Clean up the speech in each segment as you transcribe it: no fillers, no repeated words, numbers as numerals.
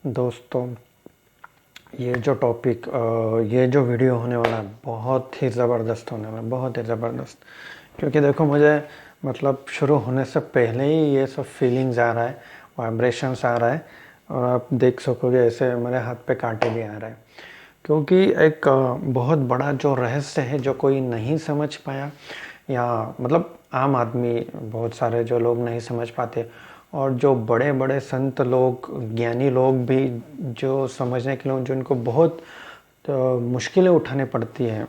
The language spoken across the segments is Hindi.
दोस्तों, ये जो टॉपिक ये जो वीडियो होने वाला है बहुत ही ज़बरदस्त होने वाला है, बहुत ही ज़बरदस्त। क्योंकि देखो, मुझे मतलब शुरू होने से पहले ही ये सब फीलिंग्स आ रहा है, वाइब्रेशंस आ रहा है, और आप देख सकोगे ऐसे मेरे हाथ पे कांटे भी आ रहे हैं। क्योंकि एक बहुत बड़ा जो रहस्य है जो कोई नहीं समझ पाया, या मतलब आम आदमी बहुत सारे जो लोग नहीं समझ पाते, और जो बड़े बड़े संत लोग, ज्ञानी लोग भी जो समझने के लिए जिनको बहुत मुश्किलें उठानी पड़ती हैं,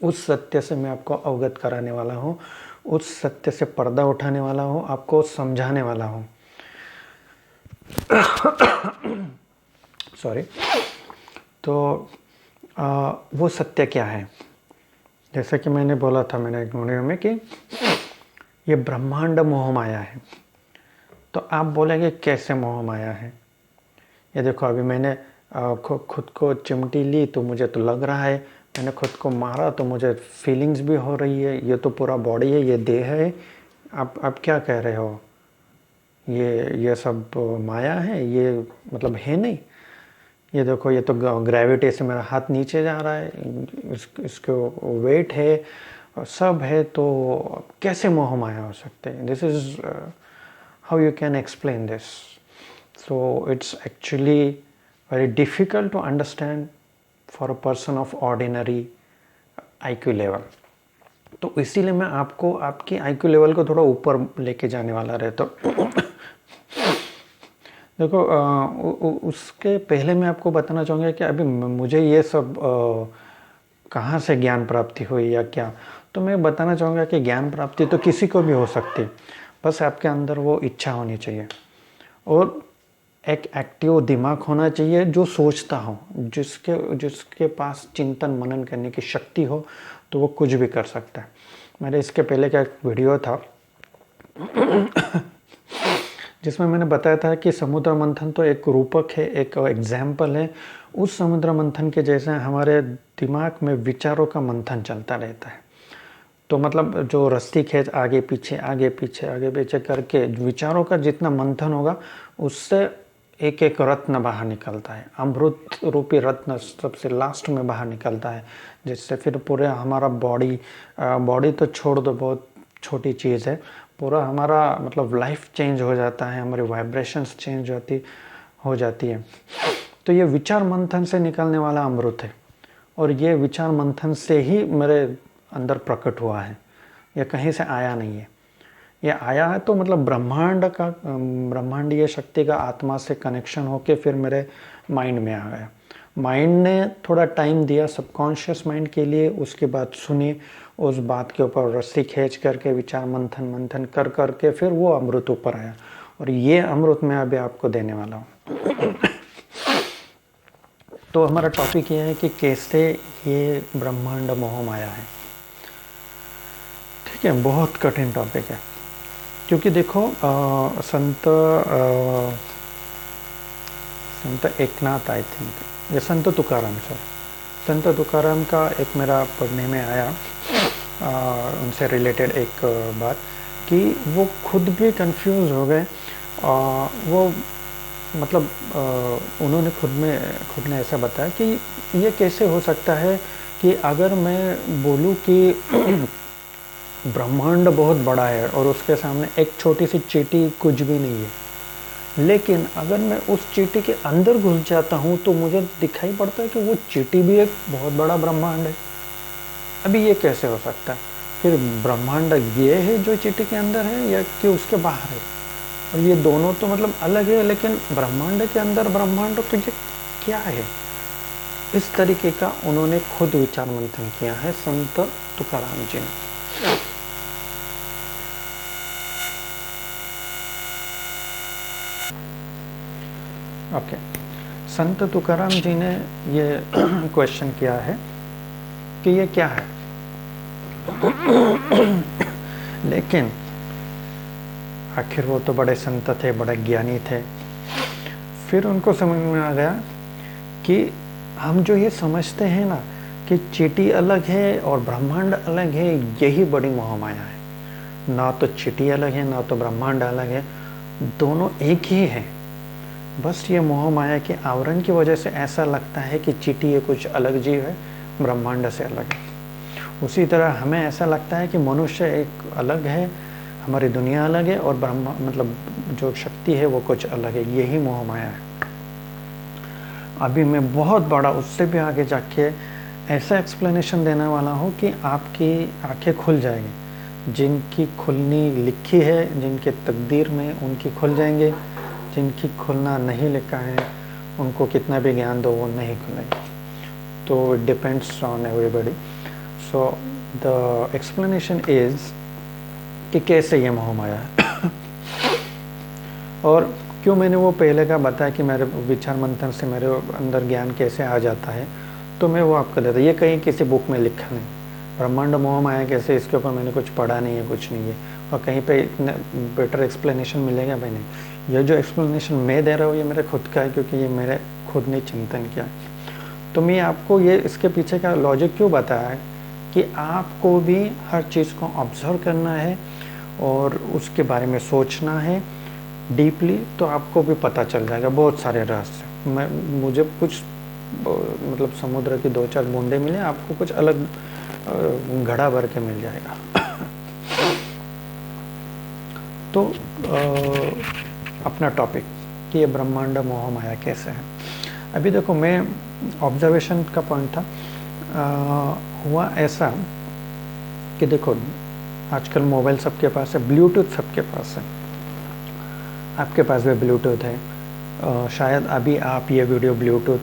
उस सत्य से मैं आपको अवगत कराने वाला हूँ, उस सत्य से पर्दा उठाने वाला हूँ, आपको समझाने वाला हूँ। सॉरी। तो वो सत्य क्या है? जैसे कि मैंने बोला था मैंने एक वीडियो में कि ये ब्रह्मांड मोह माया है। तो आप बोलेंगे कैसे मोह माया है? ये देखो, अभी मैंने खुद को चिमटी ली तो मुझे तो लग रहा है, मैंने खुद को मारा तो मुझे फीलिंग्स भी हो रही है, ये तो पूरा बॉडी है, ये देह है। आप क्या कह रहे हो? ये सब माया है, ये मतलब है नहीं। ये देखो, ये तो ग्रेविटी से मेरा हाथ नीचे जा रहा है, इसको वेट है, सब है, तो कैसे मोह माया हो सकते हैं? This is how you can explain this. So it's actually very difficult to understand for a person of ordinary IQ level. तो इसीलिए मैं आपको आपकी IQ लेवल को थोड़ा ऊपर लेके जाने वाला रहता हूँ। देखो, उसके पहले मैं आपको बताना चाहूँगा कि अभी मुझे ये सब कहाँ से ज्ञान प्राप्ति हुई या क्या। तो मैं बताना चाहूँगा कि ज्ञान प्राप्ति तो किसी को भी हो सकती, बस आपके अंदर वो इच्छा होनी चाहिए, और एक एक्टिव दिमाग होना चाहिए जो सोचता हो, जिसके पास चिंतन मनन करने की शक्ति हो, तो वो कुछ भी कर सकता है। मेरे इसके पहले का एक वीडियो था जिसमें मैंने बताया था कि समुद्र मंथन तो एक रूपक है, एक एग्जाम्पल है। उस समुद्र मंथन के जैसे हमारे दिमाग में विचारों का मंथन चलता रहता है। तो मतलब जो रस्सी खींच आगे पीछे आगे पीछे आगे पीछे करके विचारों का जितना मंथन होगा, उससे एक एक रत्न बाहर निकलता है, अमृत रूपी रत्न सबसे लास्ट में बाहर निकलता है, जिससे फिर पूरे हमारा बॉडी तो छोड़ दो, बहुत छोटी चीज़ है, पूरा हमारा मतलब लाइफ चेंज हो जाता है, हमारी वाइब्रेशंस चेंज हो जाती है। तो ये विचार मंथन से निकलने वाला अमृत है, और ये विचार मंथन से ही मेरे अंदर प्रकट हुआ है, ये कहीं से आया नहीं है। ये आया है तो मतलब ब्रह्मांडीय शक्ति का आत्मा से कनेक्शन होके फिर मेरे माइंड में आ गया। माइंड ने थोड़ा टाइम दिया सबकॉन्शियस माइंड के लिए, उसके बाद सुनी, उस बात के ऊपर रस्सी खींच करके विचार मंथन कर करके फिर वो अमृत ऊपर आया, और ये अमृत मैं अभी आपको देने वाला हूँ। तो हमारा टॉपिक ये है कि कैसे ये ब्रह्मांड मोह माया है। ठीक है, बहुत कठिन टॉपिक है, क्योंकि देखो संत एकनाथ, आई थिंक ये संत तुकाराम, संत तुकाराम का एक मेरा पढ़ने में आया, उनसे रिलेटेड एक बात, कि वो खुद भी कंफ्यूज हो गए। वो मतलब उन्होंने खुद ने ऐसा बताया कि ये कैसे हो सकता है कि अगर मैं बोलूँ कि ब्रह्मांड बहुत बड़ा है और उसके सामने एक छोटी सी चींटी कुछ भी नहीं है, लेकिन अगर मैं उस चींटी के अंदर घुस जाता हूँ तो मुझे दिखाई पड़ता है कि वो चींटी भी एक बहुत बड़ा ब्रह्मांड है। अभी ये कैसे हो सकता है? फिर ब्रह्मांड ये है जो चींटी के अंदर है, या कि उसके बाहर है? और ये दोनों तो मतलब अलग है, लेकिन ब्रह्मांड के अंदर ब्रह्मांड, तो ये क्या है? इस तरीके का उन्होंने खुद विचार मंथन किया है संत तुकाराम जी ने। ओके, संत तुकाराम जी ने ये क्वेश्चन किया है कि ये क्या है। लेकिन आखिर वो तो बड़े संत थे, बड़े ज्ञानी थे। फिर उनको समझ में आ गया कि हम जो ये समझते हैं ना कि चींटी अलग है और ब्रह्मांड अलग है, यही बड़ी मोहमाया है। ना तो चींटी अलग है, ना तो ब्रह्मांड अलग है, दोनों एक ही है। बस ये मोह माया के आवरण की वजह से ऐसा लगता है कि चींटी ये कुछ अलग जीव है, ब्रह्मांड से अलग है। उसी तरह हमें ऐसा लगता है कि मनुष्य एक अलग है, हमारी दुनिया अलग है और ब्रह्मा मतलब जो शक्ति है वो कुछ अलग है। यही मोह माया है। अभी मैं बहुत बड़ा उससे भी आगे जाके ऐसा एक्सप्लेनेशन देने वाला हूँ कि आपकी आंखें खुल जाएंगी। जिनकी खुलनी लिखी है, जिनके तकदीर में, उनकी खुल जाएंगे। जिनकी खुलना नहीं लिखा है, उनको कितना भी ज्ञान दो वो नहीं खुलेंगे। तो it depends on everybody. So the explanation is कि कैसे ये मोह माया है और क्यों मैंने वो पहले का बताया कि मेरे विचार मंथन से मेरे अंदर ज्ञान कैसे आ जाता है, तो मैं वो आपको देता। ये कहीं किसी बुक में लिखा नहीं, ब्रह्मांड मोह माया कैसे, इसके ऊपर मैंने कुछ पढ़ा नहीं है, कुछ नहीं है, और कहीं पे इतने बेटर एक्सप्लेनेशन मिलेगा भाई नहीं। ये जो एक्सप्लेनेशन मैं दे रहा हूँ ये मेरे खुद का है, क्योंकि ये मेरे खुद ने चिंतन किया। तो मैं आपको ये इसके पीछे का लॉजिक क्यों बताया है कि आपको भी हर चीज़ को ऑब्जर्व करना है और उसके बारे में सोचना है डीपली, तो आपको भी पता चल जाएगा बहुत सारे रहस्य। मुझे कुछ मतलब समुद्र की 2-4 बूंदे मिले, आपको कुछ अलग घड़ा भर के मिल जाएगा तो अपना टॉपिक कि ये ब्रह्मांड मोह माया कैसे है। अभी देखो, मैं ऑब्जर्वेशन का पॉइंट था, हुआ ऐसा कि देखो आजकल मोबाइल सबके पास है, ब्लूटूथ सबके पास है, आपके पास भी ब्लूटूथ है। शायद अभी आप ये वीडियो ब्लूटूथ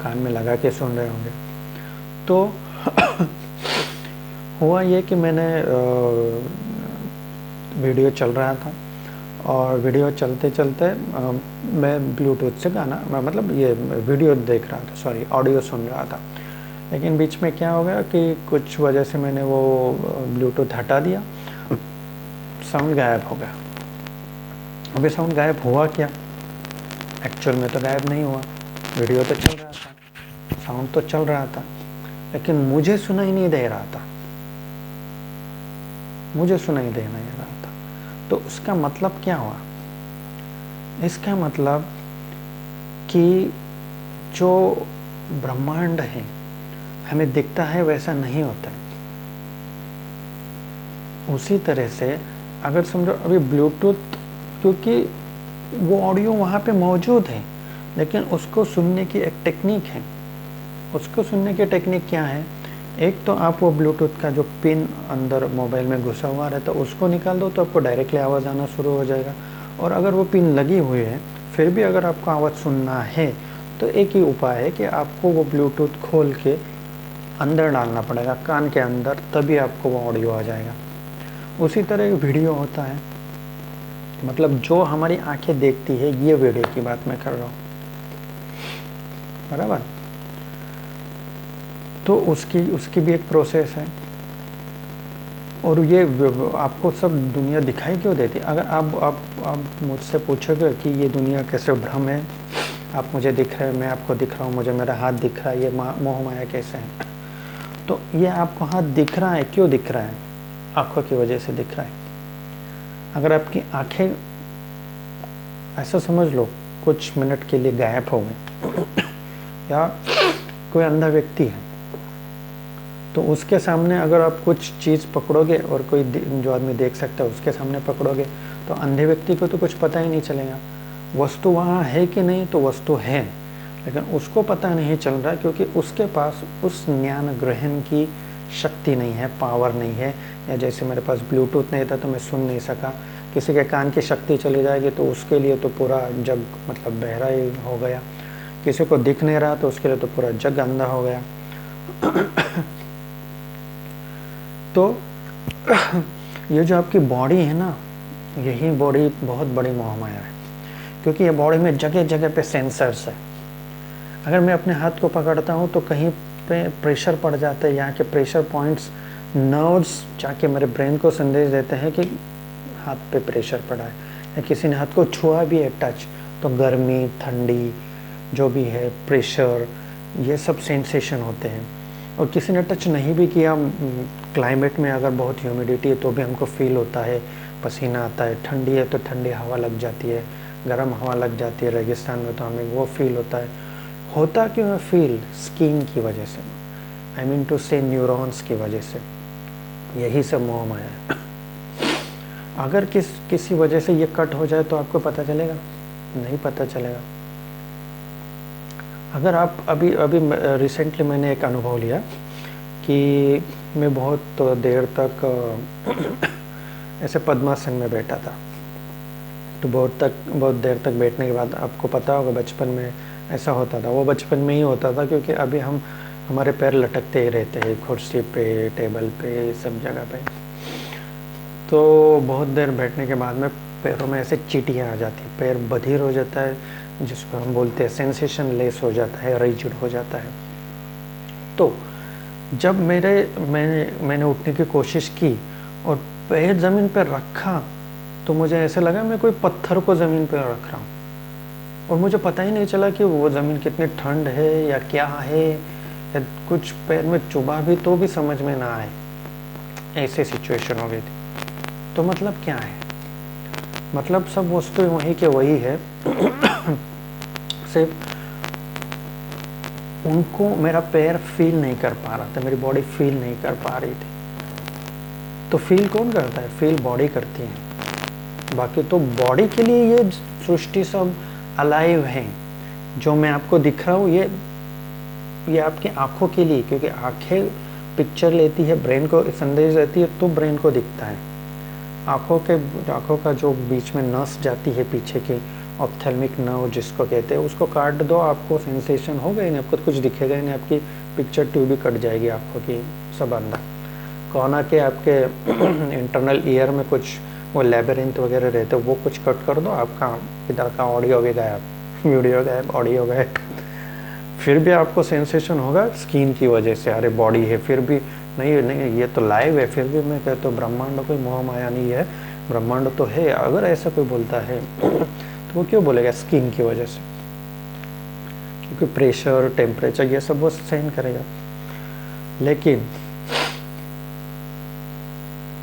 कान में लगा के सुन रहे होंगे। तो हुआ ये कि मैंने वीडियो चल रहा था और वीडियो चलते चलते मैं ब्लूटूथ से गाना मतलब ये वीडियो देख रहा था, सॉरी ऑडियो सुन रहा था। लेकिन बीच में क्या हो गया कि कुछ वजह से मैंने वो ब्लूटूथ हटा दिया, साउंड गायब हो गया। अभी साउंड गायब हुआ क्या? एक्चुअल में तो गायब नहीं हुआ, वीडियो तो चल रहा था, साउंड तो चल रहा था, लेकिन मुझे सुनाई नहीं दे रहा था, मुझे सुनाई दे नहीं रहा था। तो उसका मतलब क्या हुआ? इसका मतलब कि जो ब्रह्मांड है हमें दिखता है वैसा नहीं होता है। उसी तरह से अगर समझो अभी ब्लूटूथ, क्योंकि वो ऑडियो वहाँ पे मौजूद है, लेकिन उसको सुनने की एक टेक्निक है। उसको सुनने की टेक्निक क्या है? एक तो आप वो ब्लूटूथ का जो पिन अंदर मोबाइल में घुसा हुआ रहता है उसको निकाल दो तो आपको डायरेक्टली आवाज़ आना शुरू हो जाएगा। और अगर वो पिन लगी हुई है फिर भी अगर आपको आवाज़ सुनना है तो एक ही उपाय है कि आपको वो ब्लूटूथ खोल के अंदर डालना पड़ेगा, कान के अंदर, तभी आपको वो ऑडियो आ जाएगा। उसी तरह एक वीडियो होता है, मतलब जो हमारी आंखें देखती है, ये वीडियो की बात मैं कर रहा हूँ, बराबर। तो उसकी भी एक प्रोसेस है। और ये आपको सब दुनिया दिखाई क्यों देती? अगर आप मुझसे पूछोगे कि ये दुनिया कैसे भ्रम है, आप मुझे दिख रहे हैं, मैं आपको दिख रहा हूँ, मुझे मेरा हाथ दिख रहा है, ये मोह माया कैसे है? तो ये आपको हाथ दिख रहा है, क्यों दिख रहा है? आँखों की वजह से दिख रहा है। अगर आपकी आंखें, ऐसा समझ लो, कुछ मिनट के लिए गायब हो गए या कोई अंधा व्यक्ति है तो उसके सामने अगर आप कुछ चीज़ पकड़ोगे और कोई जो आदमी देख सकता है उसके सामने पकड़ोगे तो अंधे व्यक्ति को तो कुछ पता ही नहीं चलेगा। वस्तु वहाँ है कि नहीं, तो वस्तु है, लेकिन उसको पता नहीं चल रहा क्योंकि उसके पास उस ज्ञान ग्रहण की शक्ति नहीं है, पावर नहीं है। या जैसे मेरे पास ब्लूटूथ नहीं था तो मैं सुन नहीं सका, किसी के कान की शक्ति चली जाएगी तो उसके लिए तो पूरा जग मतलब बहरा ही हो गया। किसी को दिख नहीं रहा तो उसके लिए तो पूरा जग अंधा हो गया। तो ये जो आपकी बॉडी है ना, यही बॉडी बहुत बड़ी मोहमाया है, क्योंकि ये बॉडी में जगह जगह पे सेंसर्स है। अगर मैं अपने हाथ को पकड़ता हूँ तो कहीं पे प्रेशर पड़ जाता है, यहाँ के प्रेशर पॉइंट्स, नर्व्स जाके मेरे ब्रेन को संदेश देते हैं कि हाथ पे प्रेशर पड़ा है। या किसी ने हाथ को छुआ भी है, टच, तो गर्मी, ठंडी, जो भी है, प्रेशर, ये सब सेंसेशन होते हैं। और किसी ने टच नहीं भी किया, क्लाइमेट में अगर बहुत ह्यूमिडिटी है तो भी हमको फील होता है, पसीना आता है, ठंडी है तो ठंडी हवा लग जाती है, गर्म हवा लग जाती है रेगिस्तान में तो हमें वो फील होता है। होता क्यों है फील? स्किन की वजह से, आई मीन टू से न्यूरॉन्स की वजह से। यही सब मोह माया है। अगर किसी वजह से ये कट हो जाए तो आपको पता चलेगा? नहीं पता चलेगा। अगर आप अभी अभी रिसेंटली मैंने एक अनुभव लिया कि मैं बहुत देर तक ऐसे पद्मासन में बैठा था। तो बहुत देर तक बैठने के बाद आपको पता होगा बचपन में ऐसा होता था। वो बचपन में ही होता था क्योंकि अभी हमारे पैर लटकते ही रहते हैं कुर्सी पे, टेबल पे, सब जगह पे। तो बहुत देर बैठने के बाद में पैरों में ऐसे चींटियाँ आ जाती हैं, पैर बधिर हो जाता है, जिसको हम बोलते हैं सेंसेशन लेस हो जाता है, रिजिड हो जाता है। तो जब मैंने उठने की कोशिश की और पैर ज़मीन पर रखा तो मुझे ऐसे लगा मैं कोई पत्थर को ज़मीन पर रख रहा हूँ, और मुझे पता ही नहीं चला कि वो ज़मीन कितनी ठंड है या क्या है, या कुछ पैर में चुभा भी तो भी समझ में ना आए, ऐसे सिचुएशन हो गई थी। तो मतलब क्या है? मतलब सब वस्तु वही के वही है। सिर्फ उनको मेरा पैर फील नहीं कर पा रहा था, मेरी बॉडी फील नहीं कर पा रही थी। तो फील कौन करता है? फील बॉडी करती है। बाकी तो बॉडी के लिए ये सृष्टि सब अलाइव है। जो मैं आपको दिख रहा हूँ ये आपकी आंखों के लिए, क्योंकि आंखें पिक्चर लेती है, ब्रेन को संदेश देती है, तो ब्रेन को दिखता है। आंखों का जो बीच में नस जाती है पीछे की ऑप्थेल्मिक नर्व जिसको कहते हैं, उसको काट दो, आपको सेंसेशन होगा ही नहीं, आपको कुछ दिखेगा ही नहीं, आपकी पिक्चर ट्यूब भी कट जाएगी आंखों की सब अंदर। कोना के आपके इंटरनल ईयर में कुछ वो लैबिरिंथ वगैरह रहते हैं, वो कुछ कट कर दो, आपका इधर का ऑडियो भी गायब, वीडियो गायब, ऑडियो गायब। फिर भी आपको सेंसेशन होगा स्किन की वजह से, अरे बॉडी है, फिर भी नहीं ये तो लाइव है। फिर भी मैं कहता हूँ ब्रह्मांड कोई मोह माया नहीं है, ब्रह्मांड तो है। अगर ऐसा कोई बोलता है तो वो क्यों बोलेगा स्किन की वजह से? क्योंकि प्रेशर, टेम्परेचर ये सब वो सहन करेगा। लेकिन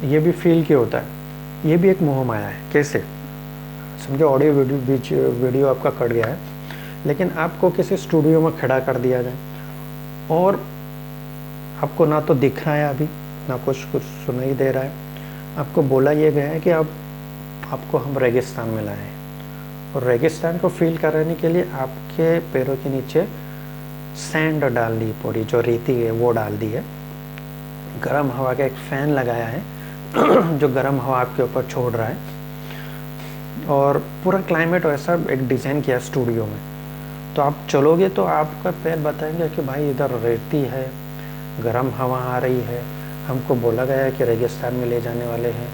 ये भी फील क्यों होता है? ये भी एक मोह माया है। कैसे? समझो ऑडियो वीडियो आपका कट गया है, लेकिन आपको किसी स्टूडियो में खड़ा कर दिया जाए और आपको ना तो दिख रहा है अभी, ना कुछ सुनाई दे रहा है। आपको बोला ये गया है कि आपको हम रेगिस्तान में लाए हैं, और रेगिस्तान को फील कराने के लिए आपके पैरों के नीचे सैंड डाल दी पड़ी, जो रेती है वो डाल दी है। गर्म हवा का एक फ़ैन लगाया है जो गर्म हवा आपके ऊपर छोड़ रहा है, और पूरा क्लाइमेट वैसा एक डिज़ाइन किया स्टूडियो में। तो आप चलोगे तो आपका पैर बताएंगे कि भाई इधर रेती है, गर्म हवा आ रही है, हमको बोला गया है कि रेगिस्तान में ले जाने वाले हैं,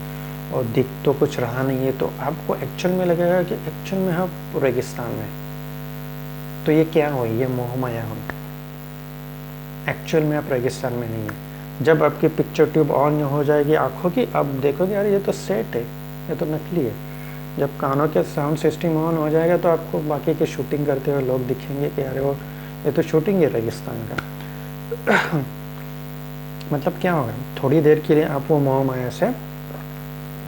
और दिख तो कुछ रहा नहीं है। तो आपको एक्चुअल में लगेगा कि एक्चुअल में हम रेगिस्तान में। तो ये क्या हुई? ये मोह माया हुई। एक्चुअल में आप रेगिस्तान में नहीं है। जब आपकी पिक्चर ट्यूब ऑन हो जाएगी आँखों की, अब देखोगे यार ये तो सेट है, ये तो नकली है। जब कानों के साउंड सिस्टम ऑन हो जाएगा तो आपको बाकी की शूटिंग करते हुए लोग दिखेंगे कि अरे वो ये तो शूटिंग है रेगिस्तान का। मतलब क्या होगा? थोड़ी देर के लिए आप वो मोह माया से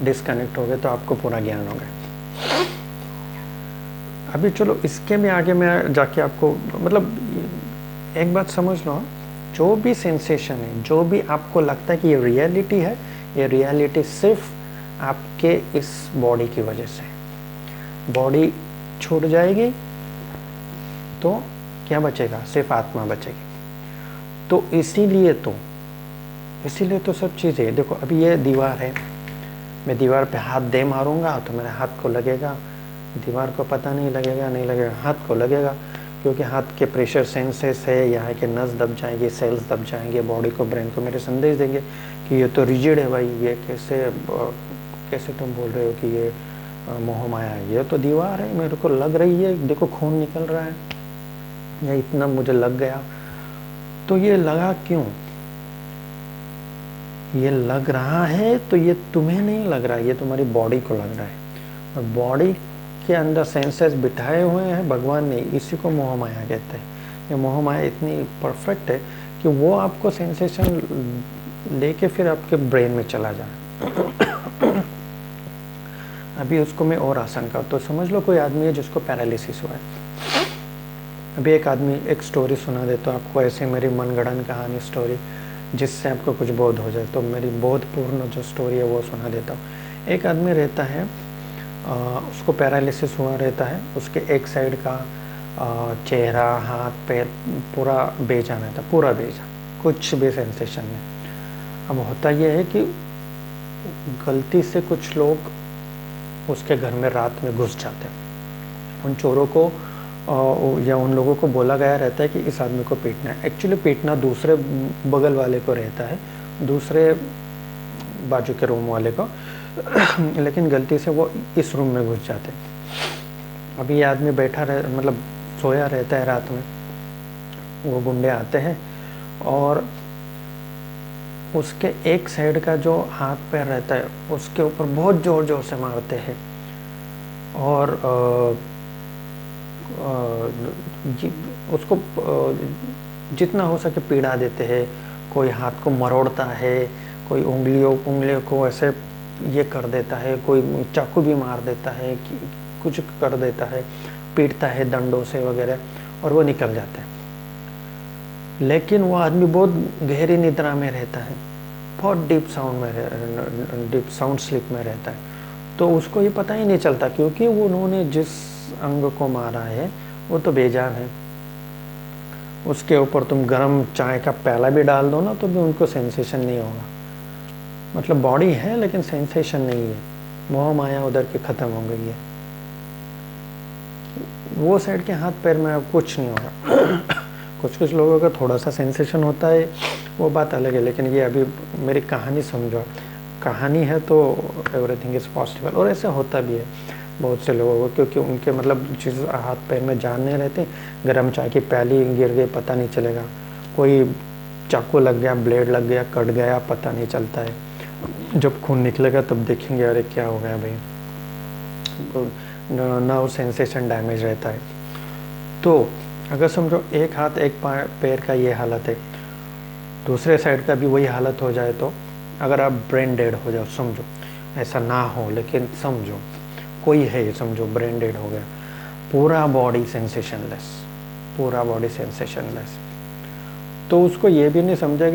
डिस्कनेक्ट हो गए तो आपको पूरा ज्ञान हो गया। अभी चलो इसके भी आगे मैं जाके आपको, मतलब एक बात समझ लो, जो भी सेंसेशन है, जो भी आपको लगता है कि ये रियलिटी है, ये रियलिटी सिर्फ आपके इस बॉडी की वजह से। बॉडी छूट जाएगी तो क्या बचेगा? सिर्फ आत्मा बचेगी। तो इसीलिए तो सब चीज़ें देखो। अभी ये दीवार है, मैं दीवार पे हाथ दे मारूंगा तो मेरे हाथ को लगेगा, दीवार को पता नहीं लगेगा, हाथ को लगेगा, क्योंकि हाथ के प्रेशर सेंसेस है, यहाँ के नस दब जाएंगे, सेल्स दब जाएंगे, बॉडी को, ब्रेन को मेरे संदेश देंगे कि ये तो रिजिड है भाई, ये कैसे तुम बोल रहे हो कि ये मोह माया है? ये तो दीवार है, मेरे को लग रही है, देखो खून निकल रहा है, या इतना मुझे लग गया। तो ये लगा क्यों? ये लग रहा है तो ये तुम्हें नहीं लग रहा है, ये तुम्हारी बॉडी को लग रहा है, और बॉडी के अंदर सेंसेस बिठाए हुए हैं भगवान ने, इसी को मोह माया कहते हैं। ये मोह माया इतनी परफेक्ट है कि वो आपको सेंसेशन लेके फिर आपके ब्रेन में चला जाए। अभी उसको मैं और आशंका, तो समझ लो कोई आदमी है जिसको पैरालिसिस हुआ है। अभी एक आदमी, एक स्टोरी सुना देता हूँ आपको, ऐसे मेरी मनगढ़ंत कहानी स्टोरी जिससे आपको कुछ बोध हो जाए, तो मेरी बोधपूर्ण जो स्टोरी है वो सुना देता हूँ। एक आदमी रहता है, उसको पैरालिसिस हुआ रहता है, उसके एक साइड का चेहरा, हाथ, पैर पूरा बेजान रहता, पूरा बेजान, कुछ भी सेंसेशन नहीं। अब होता यह है कि गलती से कुछ लोग उसके घर में रात में घुस जाते हैं। उन चोरों को या उन लोगों को बोला गया रहता है कि इस आदमी को पीटना है। एक्चुअली पीटना दूसरे बगल वाले को रहता है, दूसरे बाजू के रूम वाले को, लेकिन गलती से वो इस रूम में घुस जाते हैं। अभी ये आदमी मतलब सोया रहता है रात में, वो गुंडे आते हैं और उसके एक साइड का जो हाथ पैर रहता है उसके ऊपर बहुत ज़ोर ज़ोर से मारते हैं और उसको जितना हो सके पीड़ा देते हैं। कोई हाथ को मरोड़ता है, कोई उंगलियों को ऐसे ये कर देता है, कोई चाकू भी मार देता है, कुछ कर देता है, पीटता है डंडों से वगैरह, और वो निकल जाते हैं। लेकिन वो आदमी बहुत गहरी निद्रा में रहता है, बहुत डीप साउंड स्लीप में रहता है। तो उसको ये पता ही नहीं चलता, क्योंकि वो उन्होंने जिस अंग को मारा है वो तो बेजान है। उसके ऊपर तुम गर्म चाय का प्याला भी डाल दो ना तो भी उनको सेंसेशन नहीं होगा। मतलब बॉडी है लेकिन सेंसेशन नहीं है, मोह माया उधर की ख़त्म हो गई है। वो साइड के हाथ पैर में अब कुछ नहीं होगा। कुछ लोगों का थोड़ा सा सेंसेशन होता है, वो बात अलग है, लेकिन ये अभी मेरी कहानी समझो, कहानी है तो एवरीथिंग इज़ पॉसिबल। और ऐसे होता भी है बहुत से लोगों को, क्योंकि उनके मतलब जिस हाथ पैर में जान नहीं रहते, गर्म चाय की प्याली गिर गई पता नहीं चलेगा, कोई चाकू लग गया, ब्लेड लग गया, कट गया, पता नहीं चलता है। जब खून निकलेगा तब देखेंगे अरे क्या हो गया भाई, नर्व सेंसेशन डैमेज रहता है। तो अगर समझो एक हाथ एक पैर का ये हालत है, दूसरे साइड का भी वही हालत हो जाए, तो अगर आप ब्रेन डेड हो जाओ, समझो ऐसा ना हो लेकिन समझो कोई है, समझो ब्रेन डेड हो गया, पूरा बॉडी सेंसेशनलेस, पूरा बॉडी सेंसेशनलेस, तो उसको ये भी नहीं समझेगा